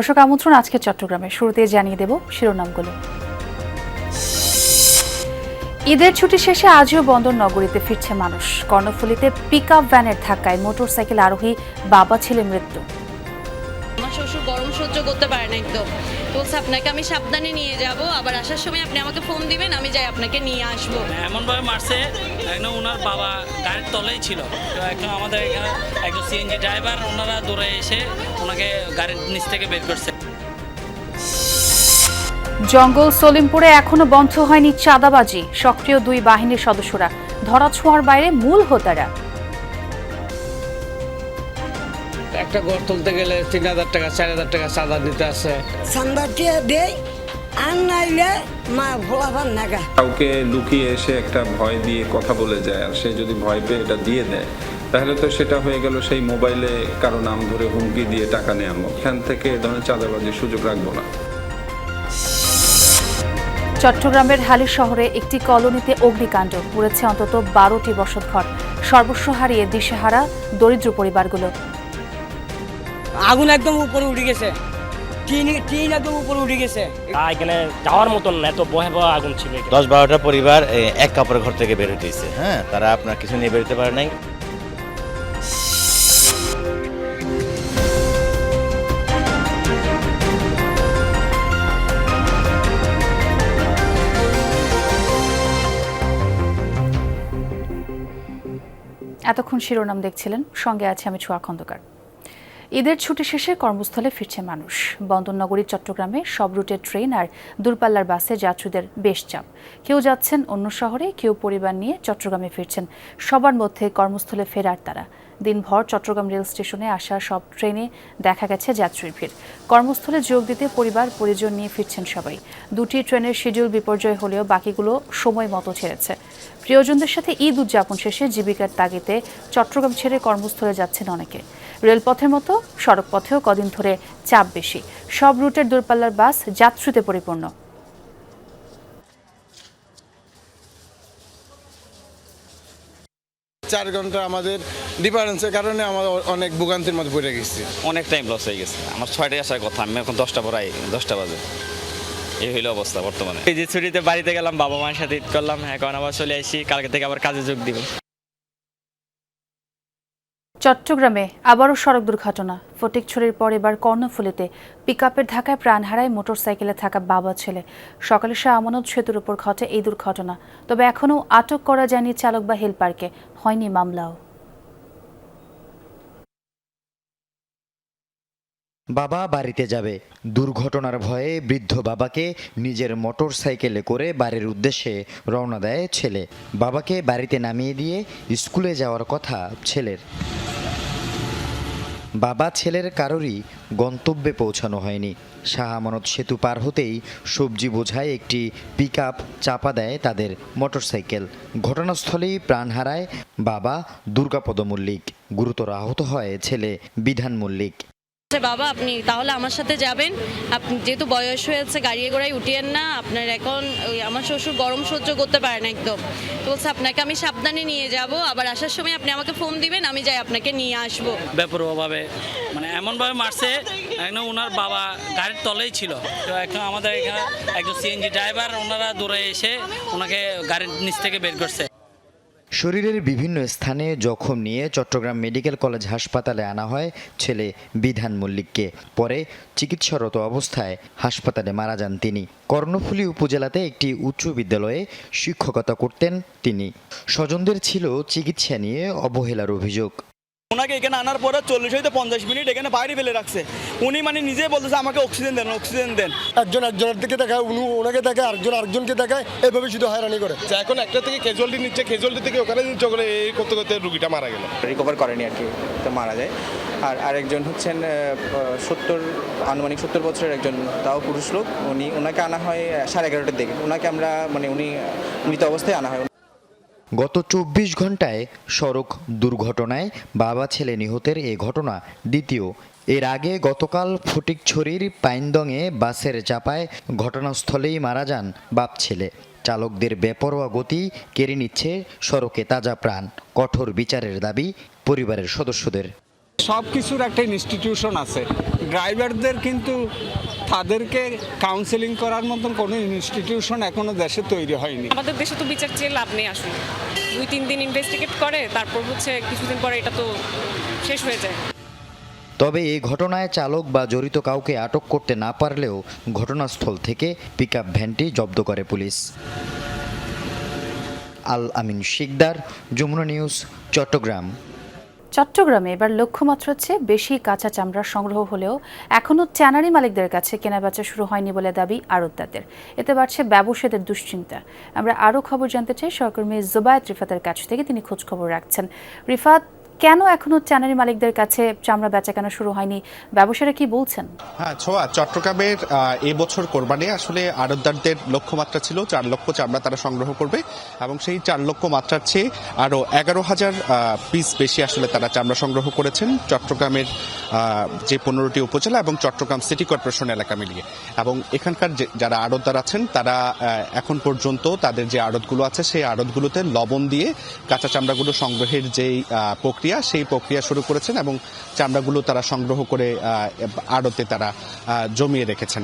দর্শক আমন্ত্রণ আজকে চট্টগ্রামে। শুরুতে জানিয়ে দেব শিরোনামগুলো। ঈদের ছুটি শেষে আজও বন্দর নগরীতে ফিরছে মানুষ। কর্ণফুলীতে পিকআপ ভ্যানের ধাক্কায় মোটরসাইকেল আরোহী বাবা ছেলে মৃত্যু। আমার শ্বশুর গরম সহ্য করতে পারে না, একদম বলছে আপনাকে আমি সাবধানে নিয়ে যাব, আবার আসার সময় আপনি আমাকে ফোন দিবেন, আমি যাই আপনাকে নিয়ে আসবো। এমন ভাবে মারছে, একদম ওনার বাবা গাড়ির তলেই ছিল। তো একদম আমাদের এখানে একজন সিএনজি ড্রাইভার, ওনারা দৌড়ে এসে ওনাকে গাড়ির নিচ থেকে বের করছে। জঙ্গল সলিমপুরে এখনো বন্ধ হয়নি চাঁদাবাজি। সক্রিয় দুই বাহিনীর সদস্যরা, ধরাছোঁয়ার বাইরে মূল হোতারা। একটা ঘর তুলতে গেলে ৩,০০০ টাকা ৪,০০০ টাকা চাঁদা দিতে আছে। চাঁদাটিয়া দেয় আর নাইলে মা ভোলাভান নাগা। কাউকে লুকিয়ে এসে একটা ভয় দিয়ে কথা বলে যায়, আর সে যদি ভয় পেয়ে এটা দিয়ে দেয় তাহলে তো সেটা হয়ে গেল সেই মোবাইলে কারো নাম ধরে হুমকি দিয়ে টাকা নেওয়ার মতো। এখান থেকে এ ধরনের চাঁদাবাজির সুযোগ রাখবো না। চট্টগ্রামের হালি শহরে একটি কলোনিতে অগ্নিকাণ্ড, পুড়েছে অন্তত ১২টি বসতঘর। সর্বস্ব হারিয়ে দিশেহারা দরিদ্র পরিবারগুলো। আগুন একদম উপরে উঠে গেছে, টিন একদম উপরে উঠে গেছে। এখানে যাওয়ার মতন এত ভয়াবহ আগুন ছিল। ১০-১২টা পরিবার এক কাপড়ের ঘর থেকে বের হতেছে। তারা আপনার কিছু নিয়ে বেরোতে পারে নাই। এতক্ষণ শিরোনাম দেখছিলেন, সঙ্গে আছে আমি ছোঁয়া খন্দকার। ঈদের ছুটি শেষে কর্মস্থলে ফিরছে মানুষ। বন্দরনগরী চট্টগ্রামে সব রুটের ট্রেন আর দূরপাল্লার বাসে যাত্রীদের বেশ চাপ। কেউ যাচ্ছেন অন্য শহরে, কেউ পরিবার নিয়ে চট্টগ্রামে ফিরছেন। সবার মধ্যে কর্মস্থলে ফেরার তারা। দিনভর চট্টগ্রাম রেল স্টেশনে আসা সব ট্রেনে দেখা গেছে যাত্রীর ভিড়। কর্মস্থলে যোগ দিতে পরিবার পরিজন নিয়ে ফিরছেন সবাই। দুটি ট্রেনের শিডিউল বিপর্যয় হলেও বাকিগুলো সময় মতো ছেড়েছে। প্রিয়জনদের সাথে ঈদ উদযাপন শেষে জীবিকার তাগিদে চট্টগ্রাম ছেড়ে কর্মস্থলে যাচ্ছেন অনেকে। রেলপথের মতো সড়কপথেও কদিন ধরে চাপ বেশি। সব রুটের দূরপাল্লার বাস যাত্রীতে পরিপূর্ণ। ৪ ঘন্টা আমাদের ডিফারেন্সের কারণে আমরা অনেক ভোগান্তির মধ্যে পড়ে গেছি। অনেক টাইম লস হয়ে গেছে। আমার ৬টায় আসার কথা, আমি এখন 10টা পর 10টা বাজে। এই হইল অবস্থা বর্তমানে। এই যে ছুটিতে বাড়িতে গেলাম, বাবা মায়ের সাথে ঈদ করলাম, এখন আবার চলে আসি, কালকে থেকে আবার কাজে যোগ দিব। চট্টগ্রামে আবারও সড়ক দুর্ঘটনা। ফটিকছড়ির পর এবার কর্ণফুলীতে পিকআপের ধাক্কায় প্রাণ হারায় মোটরসাইকেলে থাকা বাবা ছেলে। সকালে শাহ আমানত সেতুর উপর ঘটে এই দুর্ঘটনা। তবে এখনও আটক করা যায়নি চালক বা হেলপারকে, হয়নি মামলাও। বাবা বাড়িতে যাবে, দুর্ঘটনার ভয়ে বৃদ্ধ বাবাকে নিজের মোটর সাইকেলে করে বাড়ির উদ্দেশ্যে রওনা দেয় ছেলে। বাবাকে বাড়িতে নামিয়ে দিয়ে স্কুলে যাওয়ার কথা ছেলের। বাবা ছেলের কারোরই গন্তব্যে পৌঁছানো হয়নি। শাহ আমানত সেতু পার হতেই সবজি বোঝায় একটি পিকআপ চাপা দেয় তাদের মোটরসাইকেল। ঘটনাস্থলেই প্রাণ হারায় বাবা দুর্গাপদ মল্লিক। গুরুতর আহত হয় ছেলে বিধান মল্লিক। বাবা আপনি তাহলে আমার সাথে যাবেন, আপনি যেহেতু বয়স হয়েছে গাড়ি ঘোড়ায় উঠিয়েন না, আপনার এখন আমার শ্বশুর গরম সহ্য করতে পারে না, একদম বলছে আপনাকে আমি সাবধানে নিয়ে যাব, আবার আসার সময় আপনি আমাকে ফোন দিবেন, আমি যাই আপনাকে নিয়ে আসবো। বেপরোয়াভাবে এমন ভাবে মারছে, একদম ওনার বাবা গাড়ির তলেই ছিল। তো একদম আমাদের এখানে একজন সিএনজি ড্রাইভার, ওনারা দৌড়ে এসে ওনাকে গাড়ির নিচ থেকে বের করছে। শরীরের বিভিন্ন স্থানে জখম নিয়ে চট্টগ্রাম মেডিকেল কলেজ হাসপাতালে আনা হয় ছেলে বিধান মল্লিককে। পরে চিকিৎসারত অবস্থায় হাসপাতালে মারা যান তিনি। কর্ণফুলী উপজেলাতে একটি উচ্চ বিদ্যালয়ে শিক্ষকতা করতেন তিনি। স্বজনদের ছিল চিকিৎসা নিয়ে অবহেলার অভিযোগ। ওনাকে এখানে আনার পরে 40 হইতে 50 মিনিট এখানে বাইরে ফেলে রাখছে। উনি নিজেই বলতেছে আমাকে অক্সিজেন দেন, অক্সিজেন দেন। একজন একজনের দিকে দেখায়, উনি ওনাকে দেখায়, আরেকজনকে দেখায়, এভাবে শুধু হয়রানি করে। এখন একটা থেকে ক্যাজুয়ালিটি নিচ্ছে, ক্যাজুয়ালিটি থেকে ওখানে নিচ্ছে, করে এই করতে করতে রুগীটা মারা গেল। রিকভার করেনি আর কি, তো মারা যায়। আর আরেকজন হচ্ছেন আনুমানিক 70 বছরের একজন, তাও পুরুষ লোক। ওনাকে আনা হয় 11:30টার দিকে। ওনাকে আমরা উনি মৃত অবস্থায় আনা হয়। গত 24 ঘন্টায় সড়ক দুর্ঘটনায় বাবা ছেলে নিহতের এ ঘটনা দ্বিতীয়। এর আগে গতকাল ফটিকছড়ির পাইনদংয়ে বাসের চাপায় ঘটনাস্থলেই মারা যান বাপ ছেলে। চালকদের বেপরোয়া গতি কেড়ে নিচ্ছে সড়কে তাজা প্রাণ। কঠোর বিচারের দাবি পরিবারের সদস্যদের। সব কিছুর একটা ইনস্টিটিউশন আছে, ড্রাইভারদের কিন্তু তাদেরকে কাউন্সেলিং করার মতন কোনো ইনস্টিটিউশন এখনো দেশে তৈরি হয়নি। আমাদের দেশে তো বিচার চেয়ে লাভ নেই আসলে, 2-3 দিন ইনভেস্টিগেট করে তারপর কিছুদিন পরে এটা তো শেষ হয়ে যায়। তবে এই ঘটনায় চালক বা জড়িত কাউকে আটক করতে না পারলেও ঘটনাস্থল থেকে পিকআপ ভ্যানটি জব্দ করে পুলিশ। আল আমিন শিকদার, যমুনা নিউজ, চট্টগ্রাম। চট্টগ্রামে এবার লক্ষ্যমাত্রার চেয়ে বেশি কাঁচা চামড়া সংগ্রহ হলেও এখনও ট্যানারি মালিকদের কাছে কেনাবেচা শুরু হয়নি বলে দাবি আড়তদারদের। এতে বাড়ছে ব্যবসায়ীদের দুশ্চিন্তা। আমরা আরও খবর জানতে চাই সহকর্মী জুবায়েত রিফাতের কাছ থেকে, তিনি খোঁজখবর রাখছেন। রিফাত, কেন এখনও ট্যানারি মালিকদের কাছে চামড়া বেচা কেনা শুরু হয়নি, ব্যবসায়ীরা কি বলছেন? হ্যাঁ ছোঁয়া, চট্টগ্রামের এবছর কোরবানি আসলে আড়তদারদের লক্ষ্যমাত্রা ছিল 4 লক্ষ চামড়া তারা সংগ্রহ করবে, এবং সেই 4 লক্ষ মাত্রার চেয়ে আরও 11,000 পিস বেশি আসলে তারা চামড়া সংগ্রহ করেছেন চট্টগ্রামের যে 15টি উপজেলা এবং চট্টগ্রাম সিটি কর্পোরেশন এলাকা মিলিয়ে। এবং এখানকার যারা আড়তদার আছেন তারা এখন পর্যন্ত তাদের যে আড়তগুলো আছে সেই আড়তগুলোতে লবণ দিয়ে কাঁচা চামড়াগুলো সংগ্রহের যেই প্রক্রিয়া সেই প্রক্রিয়া শুরু করেছেন এবং চামড়াগুলো তারা সংগ্রহ করে আড়তে তারা জমিয়ে রেখেছেন।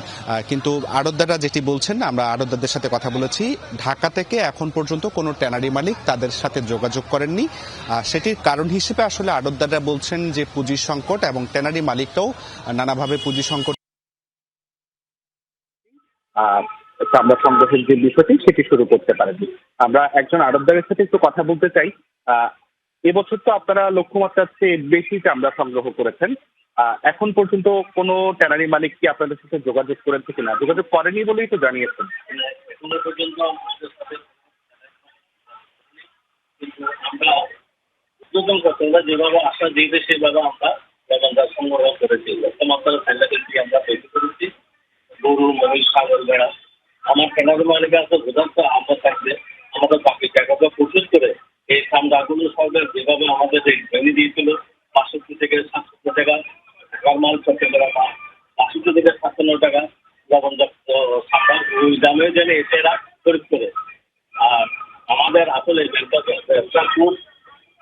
কিন্তু আড়তদাররা যেটি বলছেন, আমরা আড়তদারদের সাথে কথা বলেছি, ঢাকা থেকে এখন পর্যন্ত কোনো ট্যানারি মালিক তাদের সাথে যোগাযোগ করেননি। সেটির কারণ হিসেবে আসলে আড়তদাররা বলছেন যে পুঁজির সংকট, এবং ট্যানারি মালিকটাও নানাভাবে পুঁজি সংকট চামড়া সংগ্রহের যে বিষয়টি সেটি শুরু করতে পারেনি। আমরা একজন আড়তদারের সাথে একটু কথা বলতে চাই। এবছর তো আপনারা লক্ষ্যমাত্রার চেয়ে বেশি চামড়া সংগ্রহ করেছেন, এখন পর্যন্ত কোনো ট্যানারি মালিক কি আপনাদের সাথে যোগাযোগ করেছে কিনা? যোগাযোগ করেনি বলেই তো জানিয়েছেন। এখনো পর্যন্ত আমরা যেভাবে আশা দিয়েছে সেভাবে আমরা সংগ্রহ করেছি। লক্ষ্যমাত্রার আমরা তৈরি করেছি গরু, মহিষ, ছাগল, ভেড়া। আমার ট্যানারি মালিকের আছে যথার্থ আমরা থাকলে আমাদের বাকি টাকাটা প্রচুর করে এই চামড়াগুলো সরকার যেভাবে আমাদের ভেঙে দিয়েছিল 65 থেকে 67 টাকা, ঢাকার মাল 70 টাকা, 65 থেকে 57 টাকা লবণযুক্ত চামড়া, ওই দামে যেন এসেরা খরিদ করে। আর আমাদের আসলে ব্যবসা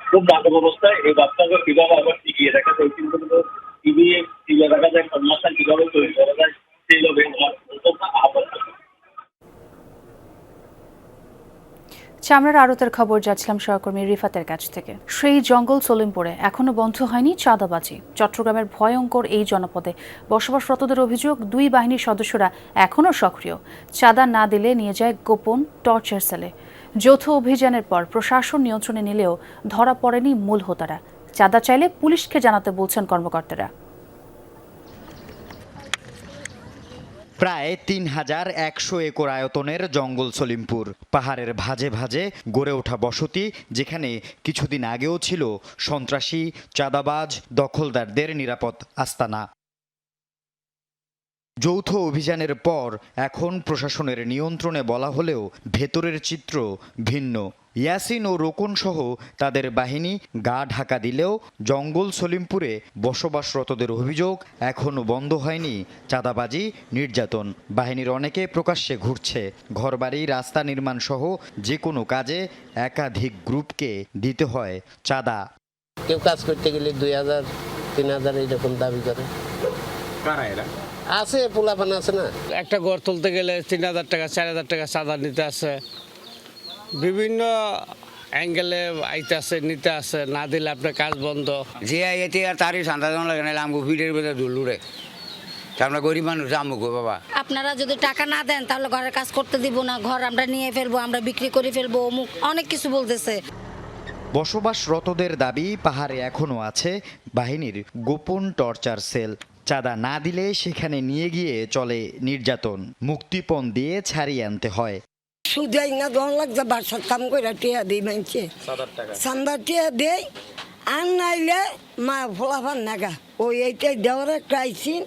খুব বাধক অবস্থায়। এই ব্যবসাকে কিভাবে আবার টিকিয়ে রাখা যায়, চিন্তাগুলো টিকিয়ে রাখা যায়, কর্মসংস্থান কিভাবে তৈরি করা যায়, সেইভাবে আমার আহ্বান। চামড়ার আড়তের খবর যাচ্ছিলাম সহকর্মী রিফাতের কাছ থেকে। সেই জঙ্গল সলিমপুরে এখনো বন্ধ হয়নি চাঁদাবাজি। চট্টগ্রামের ভয়ঙ্কর এই জনপদে বসবাসরতদের অভিযোগ, 2 বাহিনীর সদস্যরা এখনও সক্রিয়। চাঁদা না দিলে নিয়ে যায় গোপন টর্চার সেলে। যৌথ অভিযানের পর প্রশাসন নিয়ন্ত্রণে নিলেও ধরা পড়েনি মূল হোতারা। চাঁদা চাইলে পুলিশকে জানাতে বলছেন কর্মকর্তারা। প্রায় 3,100 একর আয়তনের জঙ্গল সলিমপুর, পাহাড়ের ভাঁজে ভাঁজে গড়ে ওঠা বসতি, যেখানে কিছুদিন আগেও ছিল সন্ত্রাসী, চাঁদাবাজ, দখলদারদের নিরাপদ আস্তানা। যৌথ অভিযানের পর এখন প্রশাসনের নিয়ন্ত্রণে বলা হলেও ভেতরের চিত্র ভিন্ন। ইয়াসিন ও রোকন সহ তাদের বাহিনী গা ঢাকা দিলেও জঙ্গল সলিমপুরে বসবাসরতদের অভিযোগ, এখনও বন্ধ হয়নি চাঁদাবাজি, নির্যাতন। বাহিনীর অনেকে প্রকাশ্যে ঘুরছে। ঘরবাড়ি, রাস্তা নির্মাণ সহ যে কোনো কাজে একাধিক গ্রুপকে দিতে হয় চাঁদা। কেউ কাজ করতে গেলে 2,000, 3,000 এইরকম দাবি করে। কারা এরা? আছে, পোলাপান আছে না। একটা ঘর তুলতে গেলে 3,000 টাকা, 4,000 টাকা চাঁদা নিতে আছে, বিভিন্ন অ্যাঙ্গেলে আইতে আছে, নিতে আছে, না দিলে আপনার কাজ বন্ধ। যে এতে আর তারই সান্দা জন লাগে না, আমগো ভিড়ের ভেতরে দুলুরে। আমরা গরিব মানুষ, আমগো বাবা। আপনারা যদি টাকা না দেন তাহলে ঘরের কাজ করতে দিব না, ঘর আমরা নিয়ে ফেলবো, আমরা বিক্রি করে ফেলবো, অমুক অনেক কিছু বলতেছে। বসবাসরতদের দাবি, পাহাড়ে এখনও আছে বাহিনীর গোপন টর্চার সেল। চাঁদা না দিলে সেখানে নিয়ে গিয়ে চলে নির্যাতন। মুক্তিপণ দিয়ে ছাড়িয়ে আনতে হয়। সুদাই না দন লাগছে, বাসার কাম করে টিয়া দিই মানছে, চান্দা টিয়া দেই, আর নাইলে মা ফলাফান নাগা ওই এইটাই দেওয়ার একটা আইসিন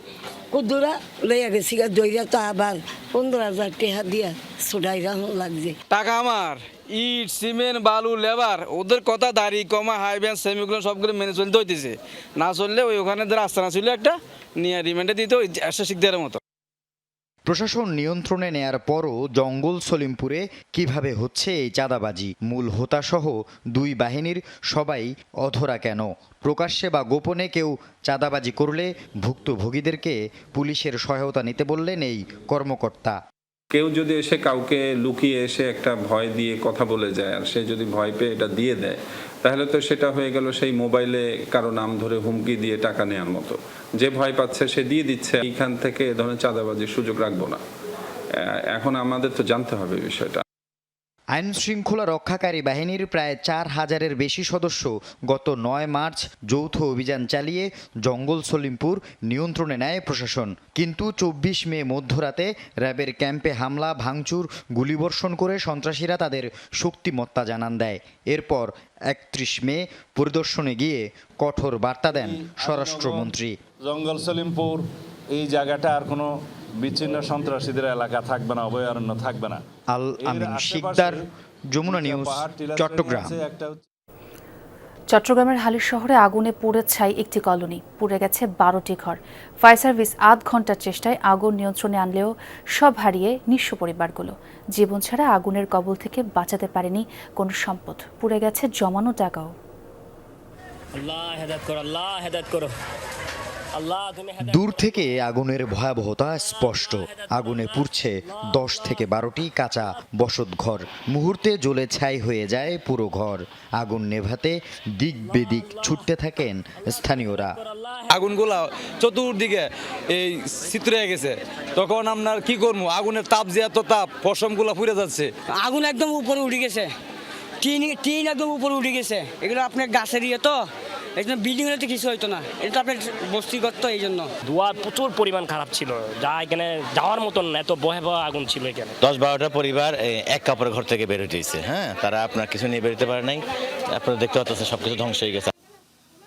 কুদুরা লইয়া গেছি, দইরা তো আবার 15,000 টাকা দিয়া সুদাই রাহন লাগছে। টাকা আমার ইট, সিমেন্ট, বালু, লেবার, ওদের কথা দাড়ি কমা, হাই ব্যান্ড, সেমিগুলো সবগুলো মেনে চলতে হইতেছে। না চললে ওই ওখানে রাস্তা না ছিল একটা নিয়ে রিমান্ডে দিতে ওই 160 মতো। প্রশাসন নিয়ন্ত্রণে নেয়ার পরও জঙ্গল সলিমপুরে কিভাবে হচ্ছে এই চাঁদাবাজি? মূল হোতাসহ দুই বাহিনীর সবাই অধরা কেন? প্রকাশ্যে বা গোপনে কেউ চাঁদাবাজি করলে ভুক্তভোগীদেরকে পুলিশের সহায়তা নিতে বললেন এই কর্মকর্তা। কেউ যদি এসে কাউকে লুকিয়ে এসে একটা ভয় দিয়ে কথা বলে যায় আর সে যদি ভয় পেয়ে এটা দিয়ে দেয়, তাহলে তো সেটা হয়ে গেল সেই মোবাইলে কারো নাম ধরে হুমকি দিয়ে টাকা নেওয়ার মতো। যে ভয় পাচ্ছে সে দিয়ে দিচ্ছে। এইখান থেকে এ ধরনের চাঁদাবাজির সুযোগ রাখবো না। এখন আমাদের তো জানতে হবে বিষয়টা। আইন শৃঙ্খলা রক্ষাকারী বাহিনীর প্রায় 4000-এর বেশি সদস্য গত 9 মার্চ যৌথ অভিযান চালিয়ে জঙ্গল সলিমপুর নিয়ন্ত্রণে নেয় প্রশাসন। কিন্তু 24 মে মধ্যরাতে র্যাবের ক্যাম্পে হামলা, ভাঙচুর, গুলিবর্ষণ করে সন্ত্রাসীরা তাদের শক্তিমত্তা জানান দেয়। এরপর 31 মে পরিদর্শনে গিয়ে কঠোর বার্তা দেন স্বরাষ্ট্রমন্ত্রী। জঙ্গল সলিমপুর এই জায়গাটা আর কোনো বিচ্ছিন্ন সন্ত্রাসীদের এলাকা থাকবে না, অভয়ারণ্য থাকবে না। আল আমিন শিকদার, যমুনা নিউজ, চট্টগ্রাম। চট্টগ্রামের হালির শহরে আগুনে পুড়ে ছাই একটি কলোনি, পুড়ে গেছে 12টি ঘর। ফায়ার সার্ভিস আধ ঘন্টার চেষ্টায় আগুন নিয়ন্ত্রণে আনলেও সব হারিয়ে নিঃস্ব পরিবারগুলো। জীবন ছাড়া আগুনের কবল থেকে বাঁচাতে পারেনি কোনো সম্পদ, পুড়ে গেছে জমানো টাকাও। আল্লাহ হেদায়েত করো, আল্লাহ হেদায়েত করো। দূর থেকে আগুনের ভয়াবহতা স্পষ্ট। আগুনে পুড়ছে 10 থেকে 12টি কাঁচা বসতঘর। মুহূর্তে জ্বলে ছাই হয়ে যায় পুরো ঘর। আগুন নেভাতে দিক বেদিক ছুটতে থাকেন স্থানীয়রা। আগুনগুলা চতুর্দিকে এই চিত্রে গেছে, তখন আপনার কি করবো? আগুনের তাপ যে এত তাপ, পশমগুলা পুড়ে যাচ্ছে। আগুন একদম উপরে উঠে গেছে, টিন একদম উপরে উঠে গেছে। এগুলো আপনার গাছের ইয়ে তো, এই জন্য বিল্ডিং এর তো কিছু হইতো না, এটা তো আপনার বস্তিগত, এই জন্য ধোঁয়া প্রচুর পরিমাণ খারাপ ছিল, যা এখানে যাওয়ার মতন এত ভয়াবহ আগুন ছিল এখানে। 10-12টা পরিবার এক কাপড়ের ঘর থেকে বের হয়েছে। হ্যাঁ, তারা আপনার কিছু নিয়ে বেরোতে পারে নাই। আপনারা দেখতে পাচ্ছেন সবকিছু ধ্বংস হয়ে গেছে।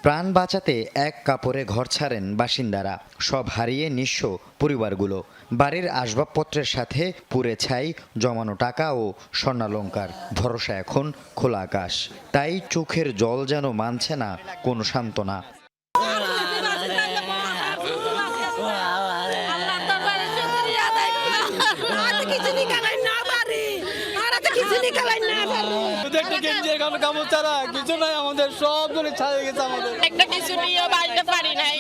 প্রাণ বাঁচাতে এক কাপড়ে ঘর ছাড়েন বাসিন্দারা। সব হারিয়ে নিঃস্ব পরিবারগুলো। বাড়ির আসবাবপত্রের সাথে পুড়ে ছাই জমানো টাকা ও স্বর্ণালংকার। ভরসা এখন খোলা আকাশ। তাই চোখের জল যেন মানছে না কোনো সান্ত্বনা। একটা কিছু নিয়ে বাড়িতে পারি নাই।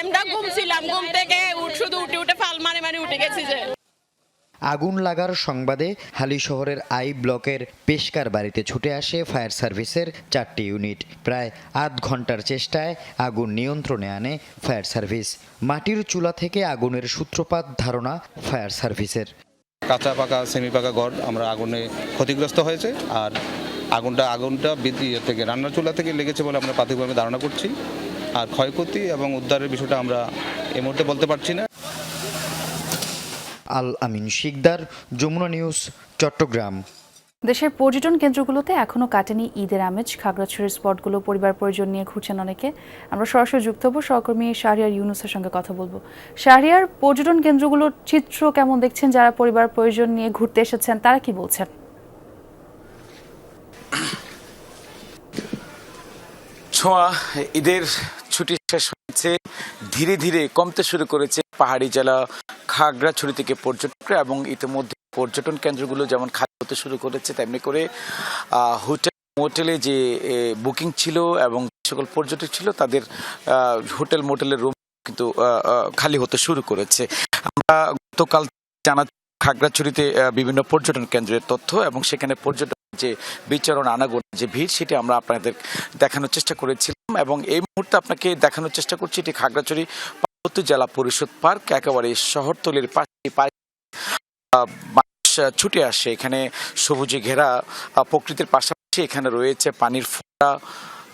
আমরা ঘুমছিলাম, ঘুম থেকে শুধু উঠে ফাল মারে উঠে গেছি যে। আগুন লাগার সংবাদে হালি শহরের আই ব্লকের পেশকার বাড়িতে ছুটে আসে ফায়ার সার্ভিসের 4টি ইউনিট। প্রায় আধ ঘন্টার চেষ্টায় আগুন নিয়ন্ত্রণে আনে ফায়ার সার্ভিস। মাটির চুলা থেকে আগুনের সূত্রপাত ধারণা ফায়ার সার্ভিসের। কাঁচা পাকা সেমি পাকা ঘর আমরা আগুনে ক্ষতিগ্রস্ত হয়েছে। আর আগুনটা বিদ্যুৎ থেকে রান্নার চুলা থেকে লেগেছে বলে আমরা প্রাথমিকভাবে ধারণা করছি। আর ক্ষয়ক্ষতি এবং উদ্ধারের বিষয়টা আমরা এই মুহূর্তে বলতে পারছি না। আল আমিন শিকদার, যমুনা নিউজ, চট্টগ্রাম। দেশের পর্যটন কেন্দ্রগুলোতে এখনও কাটেনি ঈদের আমেজ। খাগড়াছড়ির স্পটগুলো পরিবার পরিজন নিয়ে ঘুরছেন অনেকে। আমরা সরাসরি যুক্ত হব, সহকর্মী শাহরিয়ার ইউনুসের সঙ্গে কথা বলবো। শাহরিয়ার, পর্যটন কেন্দ্রগুলোর চিত্র কেমন দেখছেন? যারা পরিবার পরিজন নিয়ে ঘুরতে এসেছেন তারা কি বলছেন? ছোঁয়া, ঈদের ছুটি শেষ হয়েছে, ধীরে ধীরে কমতে শুরু করেছে পাহাড়ি জেলা খাগড়াছড়ি থেকে পর্যটকরা, এবং ইতিমধ্যে পর্যটন কেন্দ্রগুলো যেমন খালি হতে শুরু করেছে, তেমনি করে হোটেল মোটেলে যে বুকিং ছিল এবং সকল পর্যটক ছিল তাদের হোটেল মোটেলের রুম কিন্তু খালি হতে শুরু করেছে। আমরা গতকাল জানা খাগড়াছড়িতে বিভিন্ন পর্যটন কেন্দ্রের তথ্য এবং সেখানে পর্যটক যে বিচরণ আনাগোনা যে ভিড় সেটি আমরা আপনাদের দেখানোর চেষ্টা করেছিলাম, এবং এই মুহূর্তে আপনাকে দেখানোর চেষ্টা করছি এটি খাগড়াছড়ি পার্বত্য জেলা পরিষদ পার্ক। একেবারে শহরতলির পাশে মানুষ ছুটে আসে, এখানে সবুজে ঘেরা প্রকৃতির পাশাপাশি এখানে রয়েছে পানির ফোঁটা,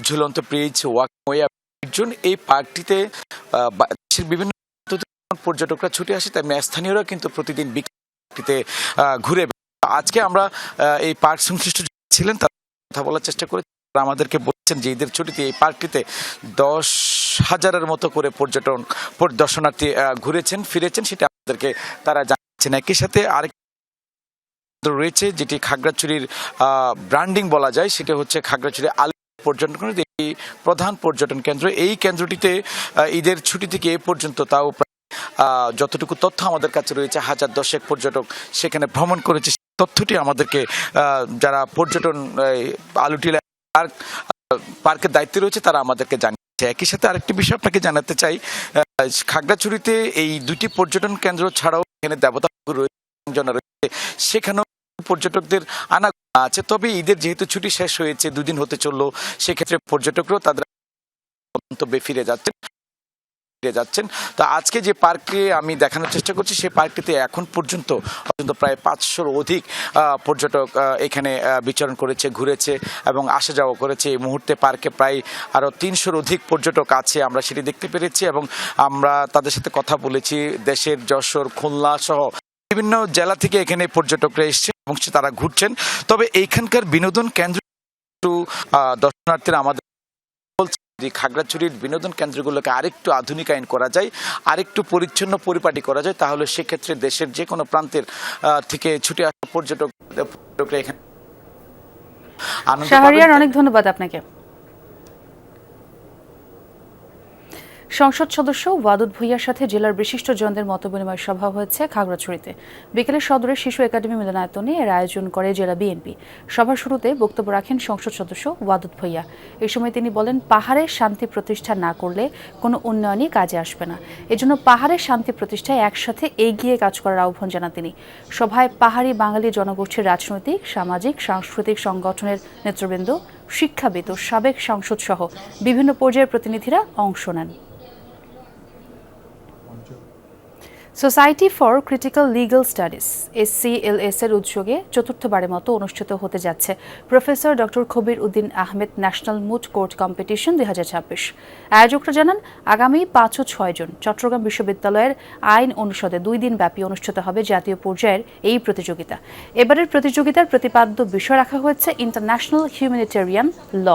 ঝুলন্ত ব্রিজ, ওয়াকওয়ে। এই পার্কটিতে দেশের বিভিন্ন পর্যটকরা ছুটে আসে, তেমনি স্থানীয়রা কিন্তু প্রতিদিন বিকেলে ঘুরে। আজকে আমরা এই পার্ক সংশ্লিষ্ট ছিলেন তার কথা বলার চেষ্টা করি। আমাদেরকে বলছেন যে ঈদের ছুটিতে এই পার্কটিতে 10,000-এর মতো করে দর্শনার্থী ঘুরেছেন, ফিরেছেন, সেটা আমাদেরকে তারা জানাচ্ছেন। একই সাথে আরেক রয়েছে যেটি খাগড়াছড়ির ব্র্যান্ডিং বলা যায়, সেটা হচ্ছে খাগড়াছড়ি আল পর্যটন কেন্দ্র, প্রধান পর্যটন কেন্দ্র। এই কেন্দ্রটিতে ঈদের ছুটি থেকে এ পর্যন্ত তাও প্রায় যতটুকু তথ্য আমাদের কাছে রয়েছে 1010 পর্যটক সেখানে ভ্রমণ করেছে। তথ্যটি আমাদেরকে যারা পর্যটন আলুটিলা পার্কের দায়িত্বে রয়েছে তারা আমাদেরকে জানিয়েছে। একই সাথে আরেকটি বিষয় আপনাকে জানাতে চাই, খাগড়াছড়িতে এই দুটি পর্যটন কেন্দ্র ছাড়াও এখানে দেবতা রয়েছে, সেখানেও পর্যটকদের আনা আছে। তবে ঈদের যেহেতু ছুটি শেষ হয়েছে, 2 দিন হতে চললো, সেক্ষেত্রে পর্যটকরাও তাদের গন্তব্যে ফিরে যাচ্ছেন। তো আজকে যে পার্কে আমি দেখানোর চেষ্টা করছি, সেই পার্কটিতে এখন পর্যন্ত প্রায় 500-র অধিক পর্যটক এখানে বিচরণ করেছে, ঘুরেছে এবং আসা যাওয়া করেছে। এই মুহূর্তে পার্কে প্রায় আরও 300-র অধিক পর্যটক আছে, আমরা সেটি দেখতে পেরেছি এবং আমরা তাদের সাথে কথা বলেছি। দেশের যশোর, খুলনা সহ বিভিন্ন জেলা থেকে এখানে পর্যটকরা এসছে এবং তারা ঘুরছেন। তবে এইখানকার বিনোদন কেন্দ্র দর্শনার্থীরা আমাদের খাগড়াছড়ির বিনোদন কেন্দ্রগুলোকে আরেকটু আধুনিকায়ন করা যায়, আরেকটু পরিচ্ছন্ন পরিপাটি করা যায়, তাহলে সেক্ষেত্রে দেশের যে কোনো প্রান্তের থেকে ছুটে আসা পর্যটকরা এখানে আনন্দ পাবেন। অনেক ধন্যবাদ আপনাকে। সংসদ সদস্য ওয়াদুদ ভুঁইয়ার সাথে জেলার বিশিষ্ট জনদের মতবিনিময় সভা হয়েছে খাগড়াছড়িতে। বিকেলে সদরের শিশু একাডেমি মিলনায়তনে এর আয়োজন করে জেলা বিএনপি। সভার শুরুতে বক্তব্য রাখেন সংসদ সদস্য ওয়াদুদ ভুঁইয়া। এই সময় তিনি বলেন, পাহাড়ে শান্তি প্রতিষ্ঠা না করলে কোনো উন্নয়নই কাজে আসবে না। এজন্য পাহাড়ে শান্তি প্রতিষ্ঠায় একসাথে এগিয়ে কাজ করার আহ্বান জানান তিনি। সভায় পাহাড়ি বাঙালি জনগোষ্ঠীর রাজনৈতিক, সামাজিক, সাংস্কৃতিক সংগঠনের নেতৃবৃন্দ, শিক্ষাবিদ ও সাবেক সাংসদ সহ বিভিন্ন পর্যায়ের প্রতিনিধিরা অংশ নেন। Society for critical legal studies SCLS এর উদ্যোগে চতুর্থবারের মতো অনুষ্ঠিত হতে যাচ্ছে professor doctor Khabir Uddin Ahmed national moot court competition 2026। আয়োজকরা জানান, আগামী 5 ও 6 জুন চট্টগ্রাম বিশ্ববিদ্যালয়ের আইন অনুষদে 2 দিন ব্যাপী অনুষ্ঠিত হবে জাতীয় পর্যায়ের এই প্রতিযোগিতা। এবারের প্রতিযোগিতার প্রতিপাদ্য বিষয় রাখা হয়েছে ইন্টারন্যাশনাল হিউম্যানিটেরিয়ান ল।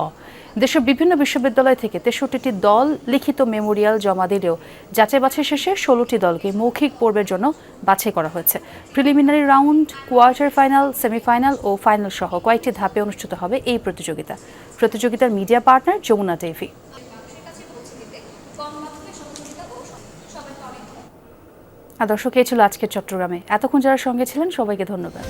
দেশের বিভিন্ন বিশ্ববিদ্যালয় থেকে 63টি দল লিখিত মেমোরিয়াল জমা দিলেও যাচাই বাছাই শেষে 16টি দলকে মৌখিক পর্বের জন্য বাছাই করা হয়েছে। Preliminary round, quarter final, semifinal ও ফাইনাল সহ কয়েকটি ধাপে অনুষ্ঠিত হবে এই প্রতিযোগিতার মিডিয়া পার্টনার যমুনা টিভি। দর্শক, এই ছিল আজকের চট্টগ্রামে। এতক্ষণ যারা সঙ্গে ছিলেন সবাইকে ধন্যবাদ।